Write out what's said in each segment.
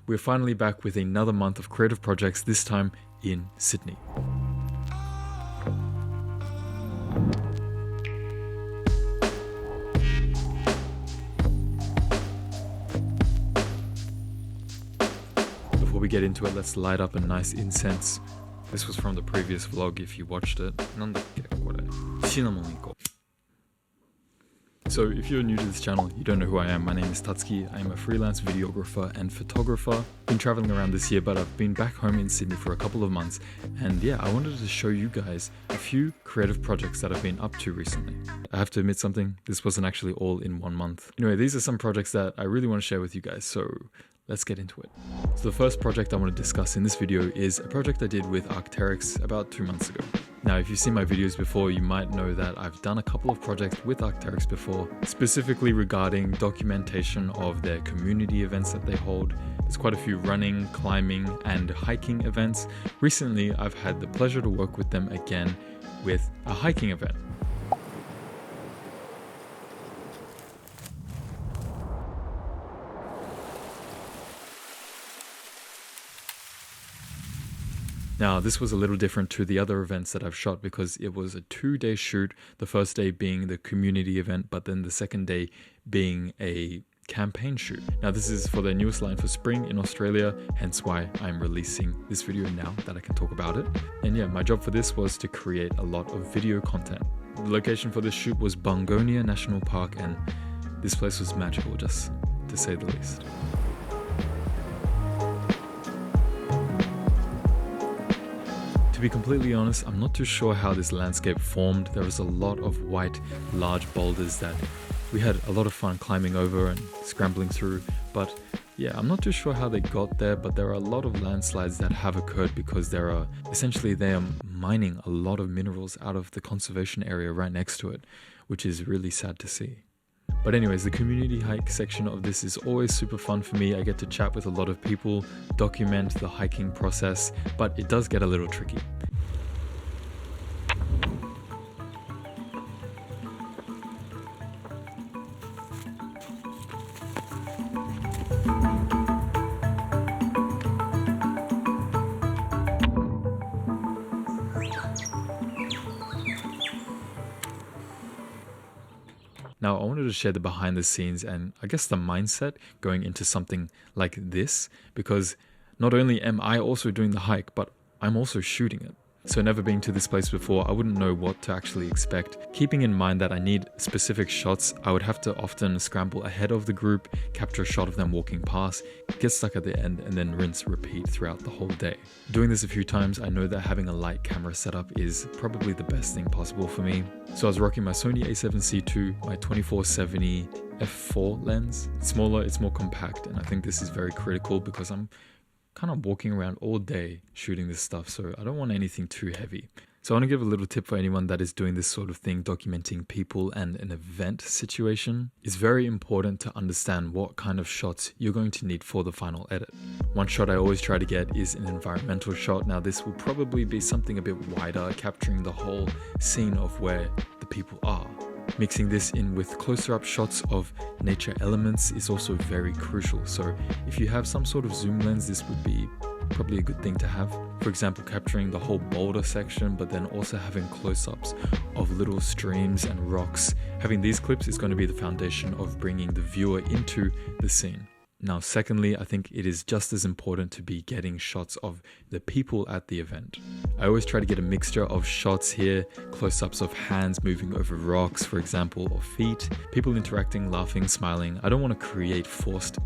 we're finally back with another month of creative projects, this time in Sydney. Before we get into it, let's light up a nice incense. This was from the previous vlog if you watched it. So if you're new to this channel, you don't know who I am. My name is Tatsuki. I'm a freelance videographer and photographer. Been traveling around this year, but I've been back home in Sydney for a couple of months. And yeah, I wanted to show you guys a few creative projects that I've been up to recently. I have to admit something, this wasn't actually all in 1 month. Anyway, these are some projects that I really want to share with you guys, so let's get into it. So the first project I want to discuss in this video is a project I did with Arc'teryx about 2 months ago. Now, if you've seen my videos before, you might know that I've done a couple of projects with Arc'teryx before, specifically regarding documentation of their community events that they hold. There's quite a few running, climbing, and hiking events. Recently, I've had the pleasure to work with them again with a hiking event. Now, this was a little different to the other events that I've shot because it was a 2-day shoot, the first day being the community event, but then the second day being a campaign shoot. Now, this is for their newest line for spring in Australia, hence why I'm releasing this video now that I can talk about it. And yeah, my job for this was to create a lot of video content. The location for this shoot was Bungonia National Park, and this place was magical, just to say the least. To be completely honest, I'm not too sure how this landscape formed. There was a lot of white, large boulders that we had a lot of fun climbing over and scrambling through. But yeah, I'm not too sure how they got there, but there are a lot of landslides that have occurred because they are mining a lot of minerals out of the conservation area right next to it, which is really sad to see. But anyways, the community hike section of this is always super fun for me. I get to chat with a lot of people, document the hiking process, but it does get a little tricky. Now, I wanted to share the behind the scenes and I guess the mindset going into something like this, because not only am I also doing the hike, but I'm also shooting it. So never being to this place before, I wouldn't know what to actually expect. Keeping in mind that I need specific shots, I would have to often scramble ahead of the group, capture a shot of them walking past, get stuck at the end, and then rinse, repeat throughout the whole day. Doing this a few times, I know that having a light camera setup is probably the best thing possible for me. So I was rocking my Sony a7C II, my 24-70 f4 lens. It's smaller, it's more compact, and I think this is very critical because I'm kind of walking around all day shooting this stuff, so I don't want anything too heavy. So I want to give a little tip for anyone that is doing this sort of thing, documenting people and an event situation. It's very important to understand what kind of shots you're going to need for the final edit. One shot I always try to get is an environmental shot. Now this will probably be something a bit wider, capturing the whole scene of where the people are. Mixing this in with closer up shots of nature elements is also very crucial. So if you have some sort of zoom lens, this would be probably a good thing to have. For example, capturing the whole boulder section, but then also having close-ups of little streams and rocks. Having these clips is going to be the foundation of bringing the viewer into the scene. Now, secondly, I think it is just as important to be getting shots of the people at the event. I always try to get a mixture of shots here, close-ups of hands moving over rocks, for example, or feet, people interacting, laughing, smiling. I don't want to create forced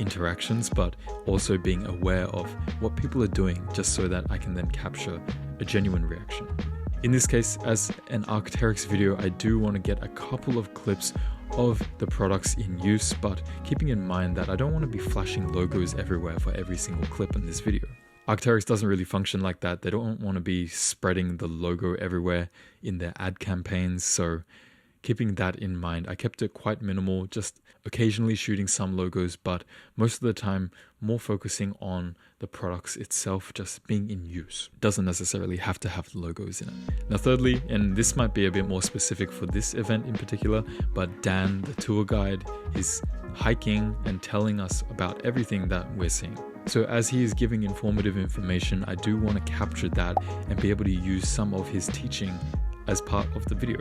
interactions, but also being aware of what people are doing just so that I can then capture a genuine reaction. In this case, as an Arc'teryx video, I do want to get a couple of clips of the products in use, but keeping in mind that I don't want to be flashing logos everywhere for every single clip in this video. Arc'teryx doesn't really function like that. They don't want to be spreading the logo everywhere in their ad campaigns, so keeping that in mind, I kept it quite minimal, just occasionally shooting some logos, but most of the time more focusing on the products itself just being in use. It doesn't necessarily have to have logos in it. Now thirdly, and this might be a bit more specific for this event in particular, but Dan, the tour guide, is hiking and telling us about everything that we're seeing. So as he is giving informative information, I do want to capture that and be able to use some of his teaching as part of the video.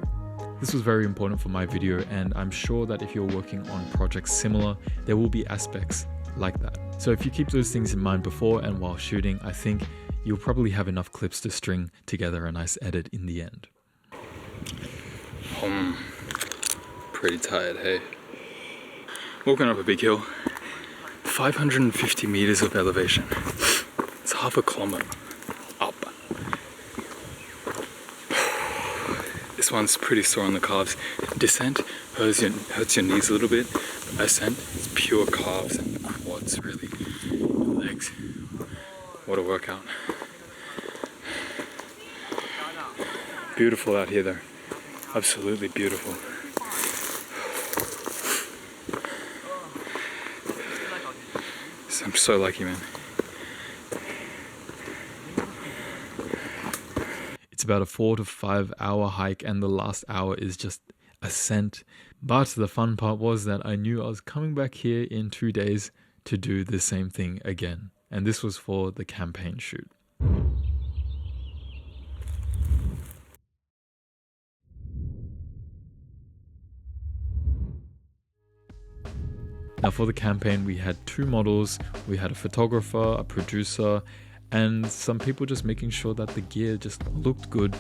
This was very important for my video, and I'm sure that if you're working on projects similar, there will be aspects like that. So if you keep those things in mind before and while shooting, I think you'll probably have enough clips to string together a nice edit in the end. Pretty tired, hey? Walking up a big hill, 550 meters of elevation. It's half a kilometer up. This one's pretty sore on the calves. Descent hurts your knees a little bit. Ascent is pure calves and quads, really. Legs. What a workout. Beautiful out here though. Absolutely beautiful. I'm so lucky, man. It's about a 4 to 5 hour hike, and the last hour is just ascent. But the fun part was that I knew I was coming back here in 2 days to do the same thing again. And this was for the campaign shoot. Now for the campaign, we had 2 models. We had a photographer, a producer, and some people just making sure that the gear just looked good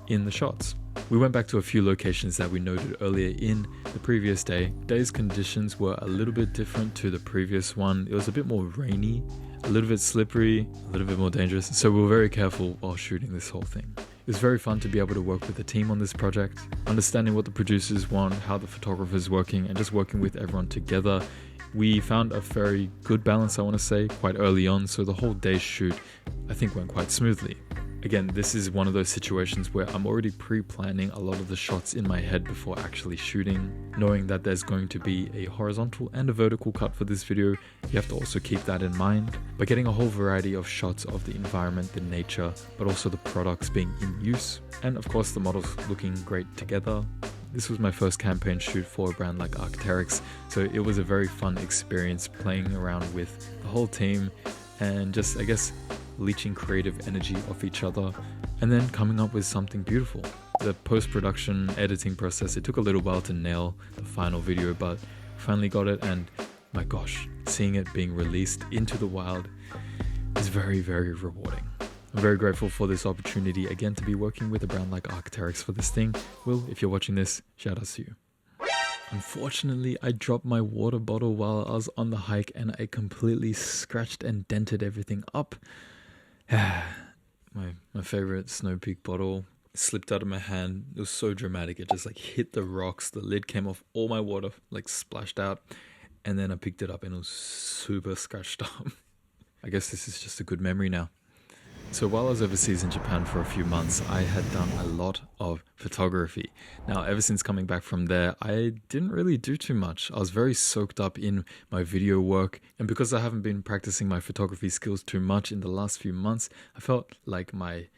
in the shots. We went back to a few locations that we noted earlier in the previous day. Today's conditions were a little bit different to the previous one. It was a bit more rainy, a little bit slippery, a little bit more dangerous. So we were very careful while shooting this whole thing. It was very fun to be able to work with the team on this project, understanding what the producers want, how the photographer is working, and just working with everyone together. We found a very good balance, I want to say, quite early on, so the whole day's shoot, I think, went quite smoothly. Again, this is one of those situations where I'm already pre-planning a lot of the shots in my head before actually shooting. Knowing that there's going to be a horizontal and a vertical cut for this video, you have to also keep that in mind. But getting a whole variety of shots of the environment, the nature, but also the products being in use. And of course the models looking great together. This was my first campaign shoot for a brand like Arc'teryx, so it was a very fun experience playing around with the whole team and just, I guess, leeching creative energy off each other and then coming up with something beautiful. The post-production editing process, it took a little while to nail the final video, but finally got it, and my gosh, seeing it being released into the wild is very, very rewarding. I'm very grateful for this opportunity again to be working with a brand like Arc'teryx for this thing. Will, if you're watching this, shout out to you. Unfortunately, I dropped my water bottle while I was on the hike and I completely scratched and dented everything up. my favorite Snow Peak bottle slipped out of my hand. It was so dramatic. It just like hit the rocks. The lid came off. All my water like splashed out. And then I picked it up and it was super scratched up. I guess this is just a good memory now. So while I was overseas in Japan for a few months, I had done a lot of photography. Now, ever since coming back from there, I didn't really do too much. I was very soaked up in my video work. And because I haven't been practicing my photography skills too much in the last few months, I felt like my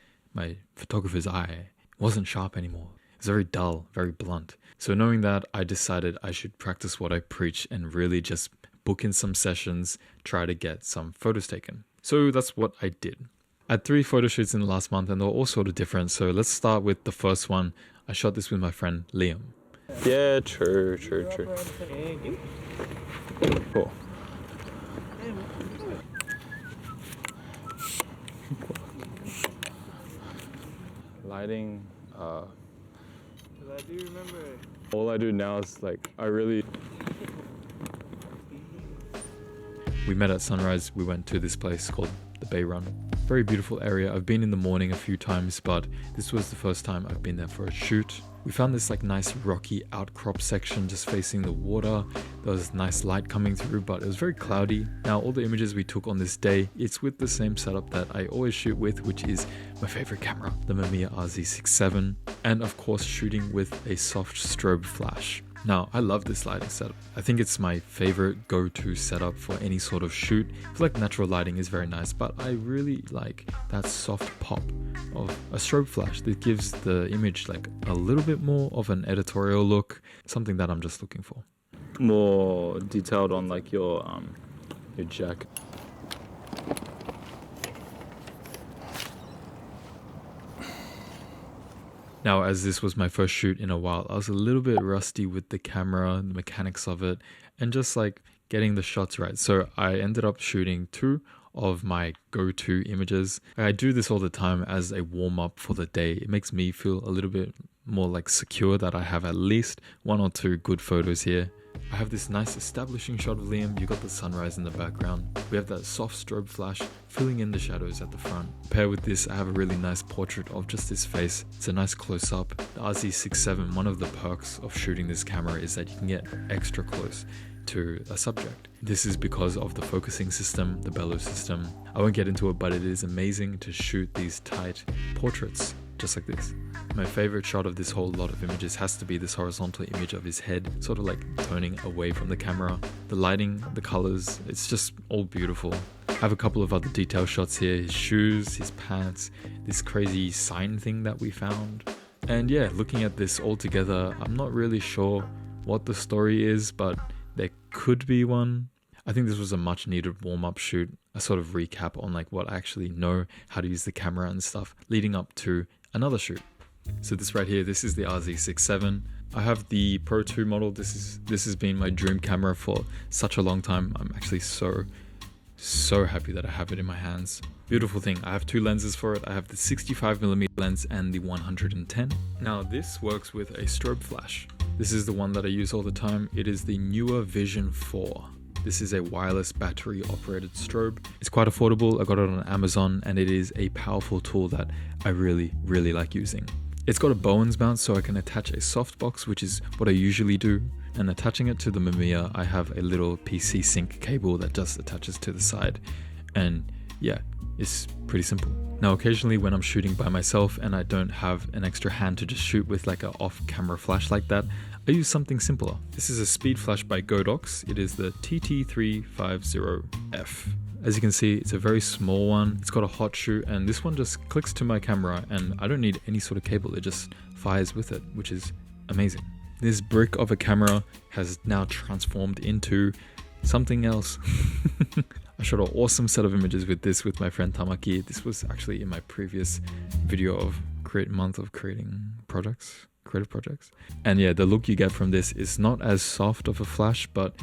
photographer's eye wasn't sharp anymore. It was very dull, very blunt. So knowing that, I decided I should practice what I preach and really just book in some sessions, try to get some photos taken. So that's what I did. I had 3 photo shoots in the last month and they're all sort of different. So let's start with the first one. I shot this with my friend Liam. Yeah, true. Cool. Lighting, I do remember. All I do now is like, We met at sunrise. We went to this place called the Bay Run. Very beautiful area. I've been in the morning a few times, but this was the first time I've been there for a shoot. We found this like nice rocky outcrop section just facing the water. There was nice light coming through, but it was very cloudy. Now all the images we took on this day, it's with the same setup that I always shoot with, which is my favorite camera, the Mamiya RZ67, and of course shooting with a soft strobe flash. Now, I love this lighting setup. I think it's my favorite go-to setup for any sort of shoot. I feel like natural lighting is very nice, but I really like that soft pop of a strobe flash that gives the image like a little bit more of an editorial look, something that I'm just looking for. More detailed on like your jacket. Now, as this was my first shoot in a while, I was a little bit rusty with the camera, the mechanics of it, and just like getting the shots right. So I ended up shooting 2 of my go-to images. I do this all the time as a warm-up for the day. It makes me feel a little bit more like secure that I have at least 1 or 2 good photos here. I have this nice establishing shot of Liam. You got the sunrise in the background. We have that soft strobe flash filling in the shadows at the front. Paired with this, I have a really nice portrait of just his face. It's a nice close-up. The RZ67, one of the perks of shooting this camera is that you can get extra close to a subject. This is because of the focusing system, the bellow system. I won't get into it, but it is amazing to shoot these tight portraits just like this. My favorite shot of this whole lot of images has to be this horizontal image of his head, sort of like turning away from the camera. The lighting, the colors, it's just all beautiful. I have a couple of other detail shots here, his shoes, his pants, this crazy sign thing that we found. And yeah, looking at this all together, I'm not really sure what the story is, but there could be one. I think this was a much needed warm-up shoot, a sort of recap on like what I actually know, how to use the camera and stuff, leading up to another shoot. So this right here, this is the RZ67. I have the Pro 2 model. This has been my dream camera for such a long time. I'm actually so happy that I have it in my hands. Beautiful thing. I have 2 lenses for it. I have the 65mm lens and the 110. Now this works with a strobe flash. This is the one that I use all the time. It is the Yura Vision 4. This is a wireless battery operated strobe. It's quite affordable. I got it on Amazon and it is a powerful tool that I really like using. It's got a Bowens mount so I can attach a softbox, which is what I usually do. And attaching it to the Mamiya, I have a little PC sync cable that just attaches to the side. And yeah, it's pretty simple. Now occasionally when I'm shooting by myself and I don't have an extra hand to just shoot with like an off-camera flash like that, I use something simpler. This is a speed flash by Godox. It is the TT350F. As you can see, it's a very small one. It's got a hot shoe and this one just clicks to my camera and I don't need any sort of cable. It just fires with it, which is amazing. This brick of a camera has now transformed into something else. I shot an awesome set of images with this with my friend Tamaki. This was actually in my previous video of month of creative projects. And yeah, the look you get from this is not as soft of a flash, but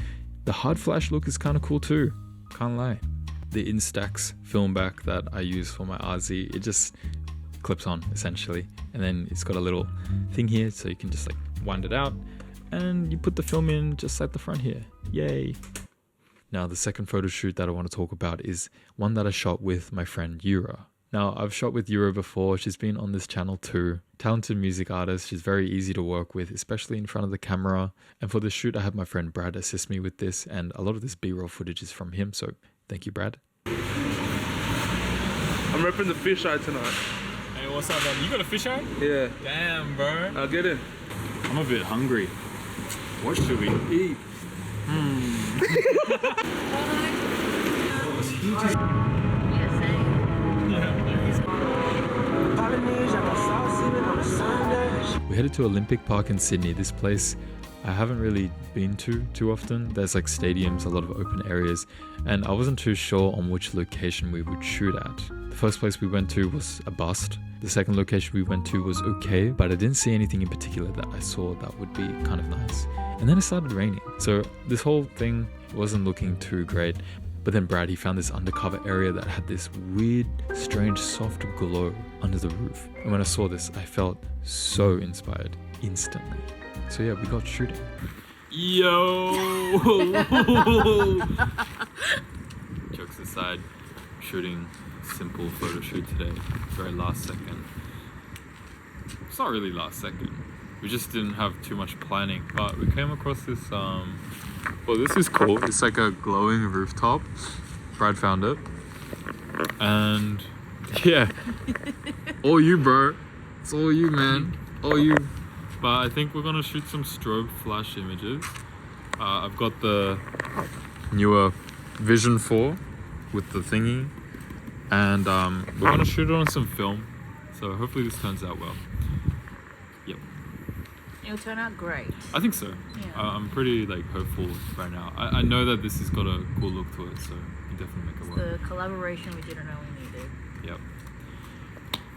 the hard flash look is kind of cool too. Can't lie. The Instax film back that I use for my RZ, it just clips on essentially. And then it's got a little thing here so you can just like wind it out and you put the film in just at the front here. Yay. Now the second photo shoot that I want to talk about is one that I shot with my friend Yura. Now I've shot with Yura before, she's been on this channel too. Talented music artist, she's very easy to work with, especially in front of the camera. And for this shoot I had my friend Brad assist me with this and a lot of this B-roll footage is from him, so thank you Brad. I'm repping the fish eye tonight. Hey, what's up, man? You got a fish eye? Yeah. Damn, bro. I'll get in. I'm a bit hungry. What should we eat? We headed to Olympic Park in Sydney. This place I haven't really been to too often. There's like stadiums, a lot of open areas, and I wasn't too sure on which location we would shoot at. The first place we went to was a bust. The second location we went to was okay, but I didn't see anything in particular that I saw that would be kind of nice. And then it started raining, so this whole thing wasn't looking too great. But then Brad, he found this undercover area that had this weird, strange, soft glow under the roof. And when I saw this, I felt so inspired instantly. So yeah, we got shooting. Yo! Jokes aside, shooting simple photo shoot today. Very last second. It's not really last second. We just didn't have too much planning, but we came across this, well, this is cool. It's like a glowing rooftop. Brad found it. And yeah, all you, bro. It's all you, man. All you. But I think we're gonna shoot some strobe flash images. I've got the Yura Vision 4 with the thingy. And we're gonna shoot it on some film. So hopefully this turns out well. Yep. It'll turn out great. I think so. Yeah. I'm pretty like hopeful right now. I know that this has got a cool look to it, so we definitely make it work. The collaboration we didn't know we needed.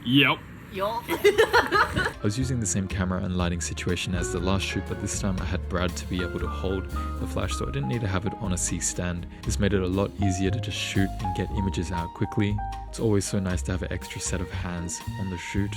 Yep. Yup. I was using the same camera and lighting situation as the last shoot, but this time I had Brad to be able to hold the flash, so I didn't need to have it on a C stand. This made it a lot easier to just shoot and get images out quickly. It's always so nice to have an extra set of hands on the shoot.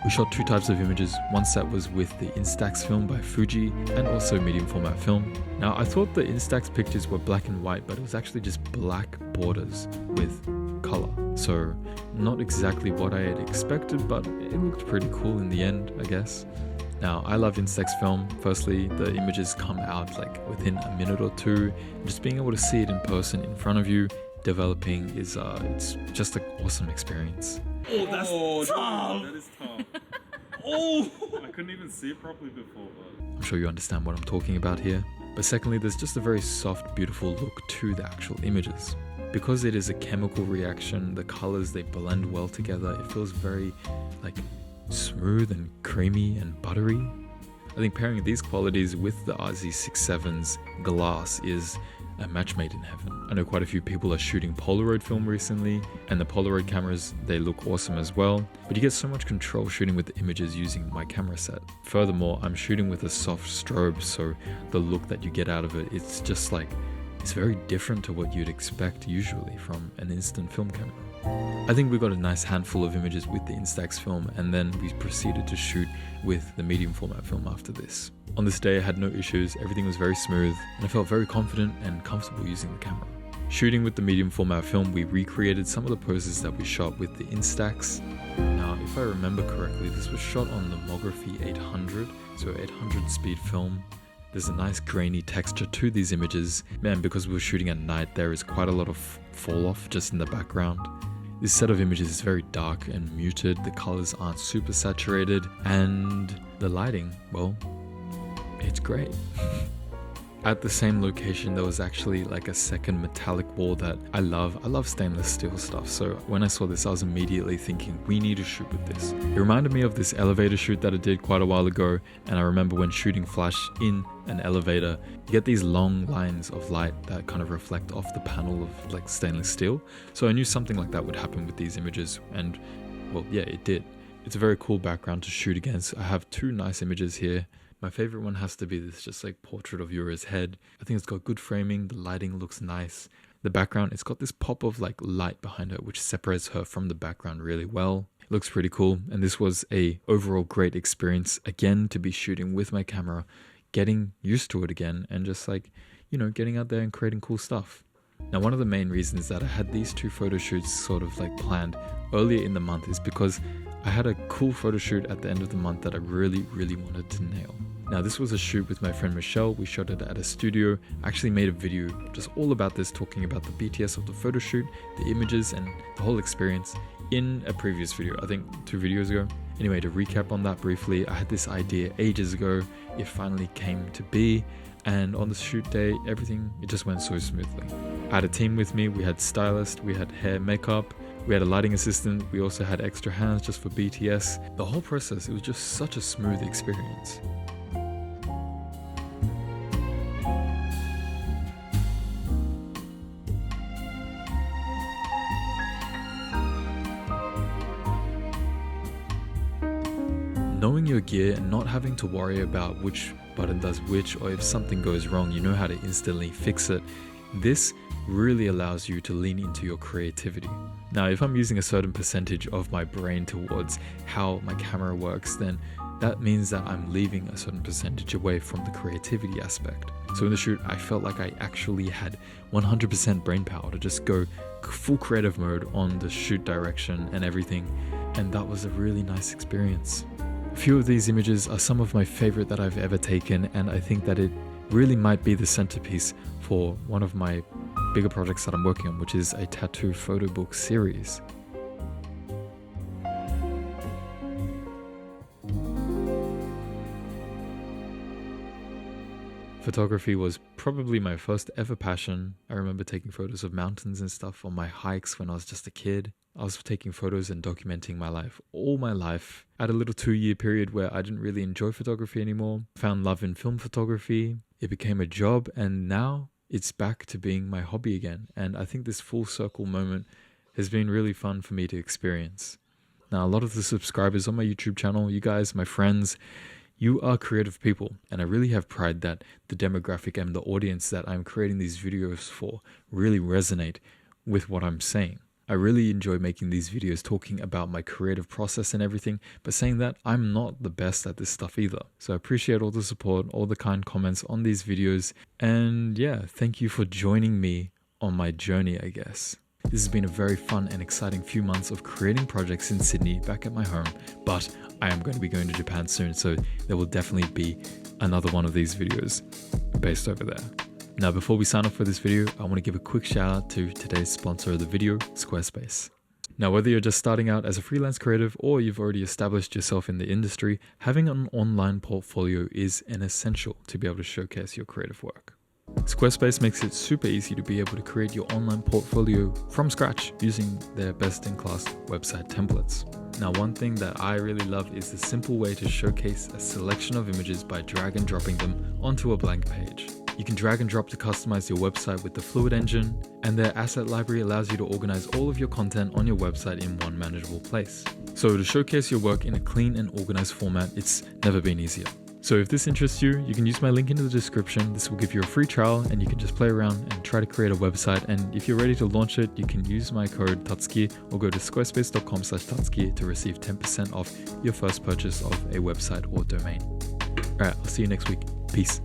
We shot 2 types of images. One set was with the Instax film by Fuji and also medium format film. Now I thought the Instax pictures were black and white, but it was actually just black borders with color. So not exactly what I had expected, but it looked pretty cool in the end, I guess. Now, I love Instax film. Firstly, the images come out like within a minute or two. Just being able to see it in person in front of you, developing is it's just an awesome experience. Oh, that's tough. That is tough. Oh, I couldn't even see it properly before. I'm sure you understand what I'm talking about here. But secondly, there's just a very soft, beautiful look to the actual images. Because it is a chemical reaction, the colors, they blend well together. It feels very like smooth and creamy and buttery. I think pairing these qualities with the RZ67's glass is a match made in heaven. I know quite a few people are shooting Polaroid film recently, and the Polaroid cameras, they look awesome as well, but you get so much control shooting with the images using my camera set. Furthermore, I'm shooting with a soft strobe, so the look that you get out of it, it's just like, it's very different to what you'd expect usually from an instant film camera. I think we got a nice handful of images with the Instax film, and then we proceeded to shoot with the medium format film after this. On this day I had no issues, everything was very smooth, and I felt very confident and comfortable using the camera. Shooting with the medium format film, we recreated some of the poses that we shot with the Instax. Now, if I remember correctly, this was shot on the Mography 800, so 800 speed film. There's a nice grainy texture to these images, and because we were shooting at night, there is quite a lot of fall off just in the background. This set of images is very dark and muted, the colors aren't super saturated, and the lighting, well, it's great. At the same location, there was actually like a second metallic wall that I love. I love stainless steel stuff, so when I saw this, I was immediately thinking, we need to shoot with this. It reminded me of this elevator shoot that I did quite a while ago, and I remember when shooting flash in an elevator, you get these long lines of light that kind of reflect off the panel of like stainless steel. So I knew something like that would happen with these images, and well, yeah, it did. It's a very cool background to shoot against. I have 2 nice images here. My favorite one has to be this just like portrait of Yura's head. I think it's got good framing, the lighting looks nice. The background, it's got this pop of like light behind her which separates her from the background really well. It looks pretty cool, and this was a overall great experience again to be shooting with my camera, getting used to it again, and just like, you know, getting out there and creating cool stuff. Now, one of the main reasons that I had these 2 photo shoots sort of like planned earlier in the month is because I had a cool photo shoot at the end of the month that I really wanted to nail. Now, this was a shoot with my friend Michelle. We shot it at a studio. I actually made a video just all about this, talking about the BTS of the photo shoot, the images, and the whole experience in a previous video, I think 2 videos ago. Anyway, to recap on that briefly, I had this idea ages ago. It finally came to be, and on the shoot day, everything, it just went so smoothly. I had a team with me. We had stylist, we had hair, makeup, we had a lighting assistant, we also had extra hands just for BTS. The whole process, it was just such a smooth experience. Knowing your gear and not having to worry about which button does which, or if something goes wrong, you know how to instantly fix it. This really allows you to lean into your creativity. Now, if I'm using a certain percentage of my brain towards how my camera works, then that means that I'm leaving a certain percentage away from the creativity aspect. So in the shoot, I felt like I actually had 100% brain power to just go full creative mode on the shoot direction and everything, and that was a really nice experience. A few of these images are some of my favorite that I've ever taken, and I think that it really might be the centerpiece for one of my bigger projects that I'm working on, which is a tattoo photo book series. Photography was probably my first ever passion. I remember taking photos of mountains and stuff on my hikes when I was just a kid. I was taking photos and documenting my life all my life. I had a little 2-year period where I didn't really enjoy photography anymore. Found love in film photography. It became a job, and now it's back to being my hobby again. And I think this full circle moment has been really fun for me to experience. Now, a lot of the subscribers on my YouTube channel, you guys, my friends, you are creative people, and I really have pride that the demographic and the audience that I'm creating these videos for really resonate with what I'm saying. I really enjoy making these videos talking about my creative process and everything, but saying that I'm not the best at this stuff either. So I appreciate all the support, all the kind comments on these videos, and yeah, thank you for joining me on my journey, I guess. This has been a very fun and exciting few months of creating projects in Sydney back at my home, but I am going to be going to Japan soon, so there will definitely be another one of these videos based over there. Now, before we sign off for this video, I want to give a quick shout out to today's sponsor of the video, Squarespace. Now, whether you're just starting out as a freelance creative or you've already established yourself in the industry, having an online portfolio is an essential to be able to showcase your creative work. Squarespace makes it super easy to be able to create your online portfolio from scratch using their best-in-class website templates. Now, one thing that I really love is the simple way to showcase a selection of images by drag and dropping them onto a blank page. You can drag and drop to customize your website with the Fluid engine, and their asset library allows you to organize all of your content on your website in one manageable place. So to showcase your work in a clean and organized format, it's never been easier. So if this interests you, you can use my link in the description. This will give you a free trial and you can just play around and try to create a website. And if you're ready to launch it, you can use my code tatsuki or go to squarespace.com/tatsuki to receive 10% off your first purchase of a website or domain. All right, I'll see you next week. Peace.